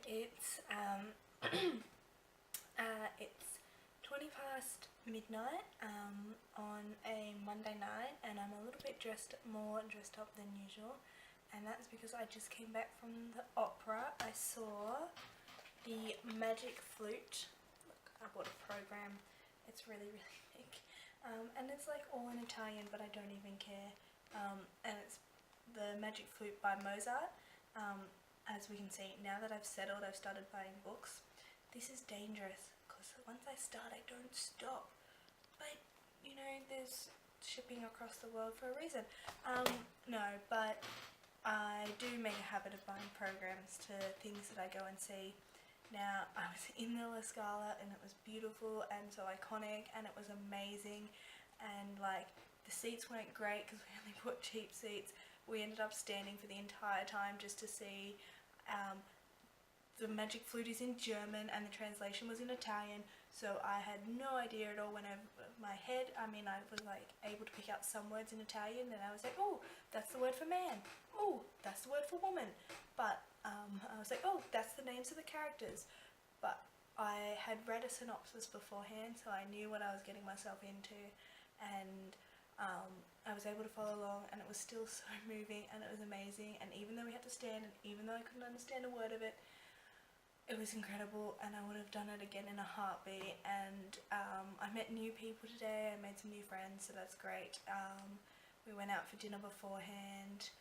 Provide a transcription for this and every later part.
It's it's 20 past midnight on a Monday night, and I'm a little bit more dressed up than usual, and that's because I just came back from the opera. I saw the Magic Flute. Look, I bought a program. It's really big, and it's like all in Italian, but I don't even care. And it's the Magic Flute by Mozart. As we can see, now that I've settled, I've started buying books. This is dangerous because once I start, I don't stop. But you know, there's shipping across the world for a reason. No, but I do make a habit of buying programs to things that I go and see. Now, I was in the La Scala and it was beautiful and so iconic and it was amazing, and like the seats weren't great because we only bought cheap seats. We ended up standing for the entire time just to see. The Magic Flute is in German and the translation was in Italian, so I had no idea at all when I was like able to pick out some words in Italian, and I was like, oh, that's the word for man, oh, that's the word for woman, but I was like, oh, that's the names of the characters, but I had read a synopsis beforehand, so I knew what I was getting myself into, and I was able to follow along, and it was still so moving and it was amazing, and even though we had to stand and even though I couldn't understand a word of it, it was incredible, and I would have done it again in a heartbeat. And I met new people today, I made some new friends, so that's great. We went out for dinner beforehand.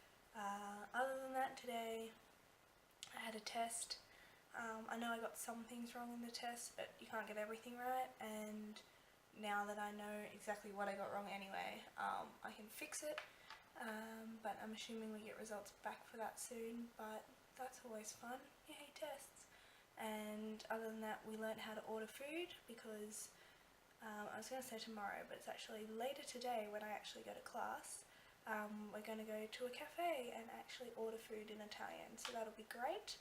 Other than that, today I had a test. I know I got some things wrong in the test, but you can't get everything right, and now that I know exactly what I got wrong anyway, I can fix it, but I'm assuming we get results back for that soon, but that's always fun. Yay, tests. And other than that, we learnt how to order food because I was going to say tomorrow, but it's actually later today when I actually go to class. We're going to go to a cafe and actually order food in Italian, so that'll be great.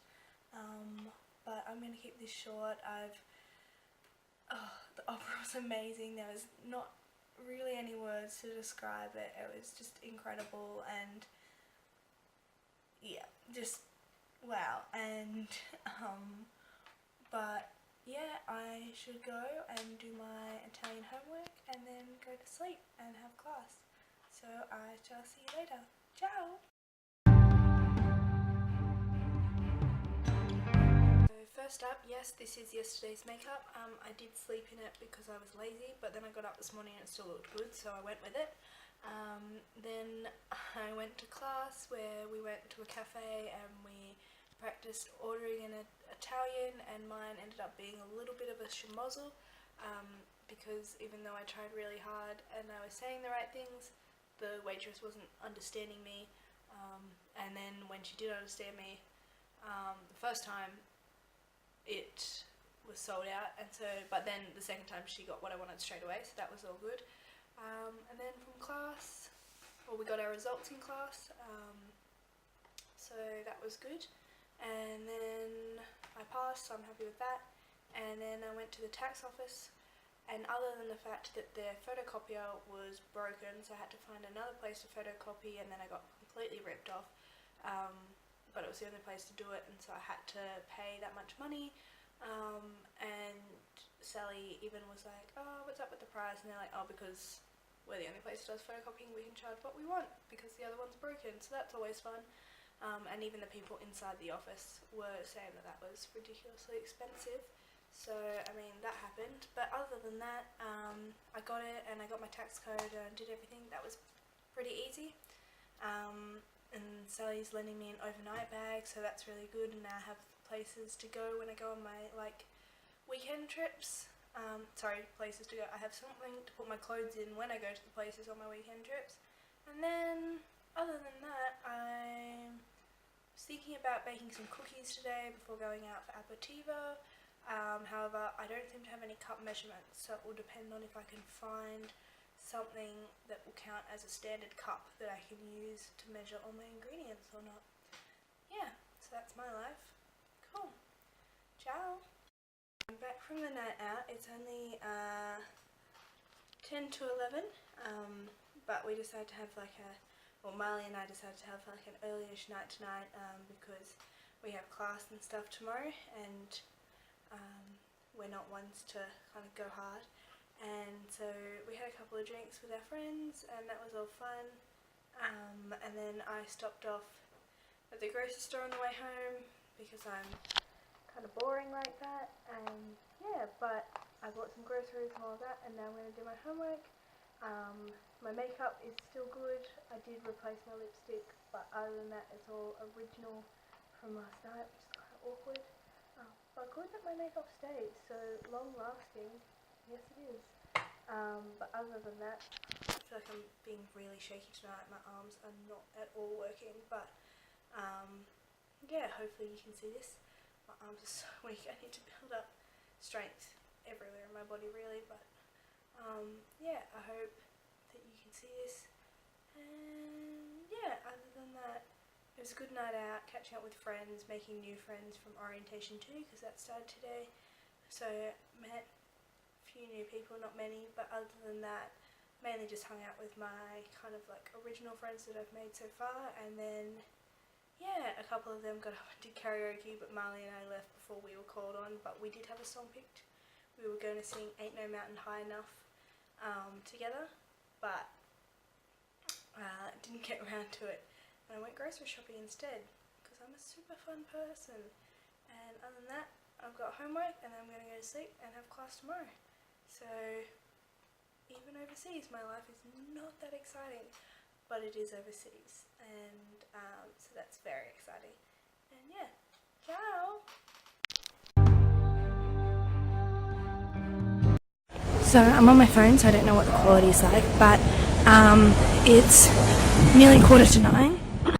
But I'm going to keep this short. The opera was amazing. There was not really any words to describe it. It was just incredible, and yeah, just wow. And but yeah, I should go and do my Italian homework and then go to sleep and have class. So I shall see you later. Ciao! First up, yes, this is yesterday's makeup. I did sleep in it because I was lazy, but then I got up this morning and it still looked good, so I went with it. Then I went to class where we went to a cafe and we practiced ordering in Italian, and mine ended up being a little bit of a schmozzle because even though I tried really hard and I was saying the right things, the waitress wasn't understanding me, and then when she did understand me, the first time it was sold out, and so but then the second time she got what I wanted straight away, so that was all good. And then from class, we got our results in class, so that was good, and then I passed, so I'm happy with that. And then I went to the tax office, and other than the fact that their photocopier was broken, so I had to find another place to photocopy, and then I got completely ripped off. But it was the only place to do it, and so I had to pay that much money, and Sally even was like, oh, what's up with the price? And they're like, oh, because we're the only place that does photocopying, we can charge what we want because the other one's broken, so that's always fun. And even the people inside the office were saying that that was ridiculously expensive, so I mean that happened. But other than that, I got it and I got my tax code and did everything. That was pretty easy. And Sally's lending me an overnight bag, so that's really good, and now I have places to go when I go on my like weekend trips. Places to go. I have something to put my clothes in when I go to the places on my weekend trips. And then other than that, I was thinking about baking some cookies today before going out for aperitivo. However, I don't seem to have any cup measurements, so it will depend on if I can find something that will count as a standard cup that I can use to measure all my ingredients or not. Yeah, so that's my life. Cool. Ciao. I'm back from the night out. It's only 10 to 11, but we decided to have like Marley and I decided to have like an early-ish night tonight because we have class and stuff tomorrow, and we're not ones to kind of go hard. And so we had a couple of drinks with our friends, and that was all fun. And then I stopped off at the grocery store on the way home because I'm kind of boring like that. And yeah, but I bought some groceries and all of that, and now I'm going to do my homework. My makeup is still good. I did replace my lipstick, but other than that it's all original from last night, which is kind of awkward. But good that my makeup stays so long lasting. Yes, it is. But other than that, I feel like I'm being really shaky tonight. My arms are not at all working, but yeah, hopefully you can see this. My arms are so weak. I need to build up strength everywhere in my body really, but yeah, I hope that you can see this. And yeah, other than that, it was a good night out, catching up with friends, making new friends from orientation 2 because that started today. So met a few new people, not many, but other than that, mainly just hung out with my kind of like original friends that I've made so far. And then yeah, a couple of them got up and did karaoke, but Marley and I left before we were called on. But we did have a song picked. We were going to sing Ain't No Mountain High Enough together, but didn't get around to it. And I went grocery shopping instead because I'm a super fun person. And other than that, I've got homework and I'm going to go to sleep and have class tomorrow. So even overseas, my life is not that exciting, but it is overseas, and so that's very exciting. And yeah, ciao! So I'm on my phone, so I don't know what the quality is like, but it's nearly 9:15.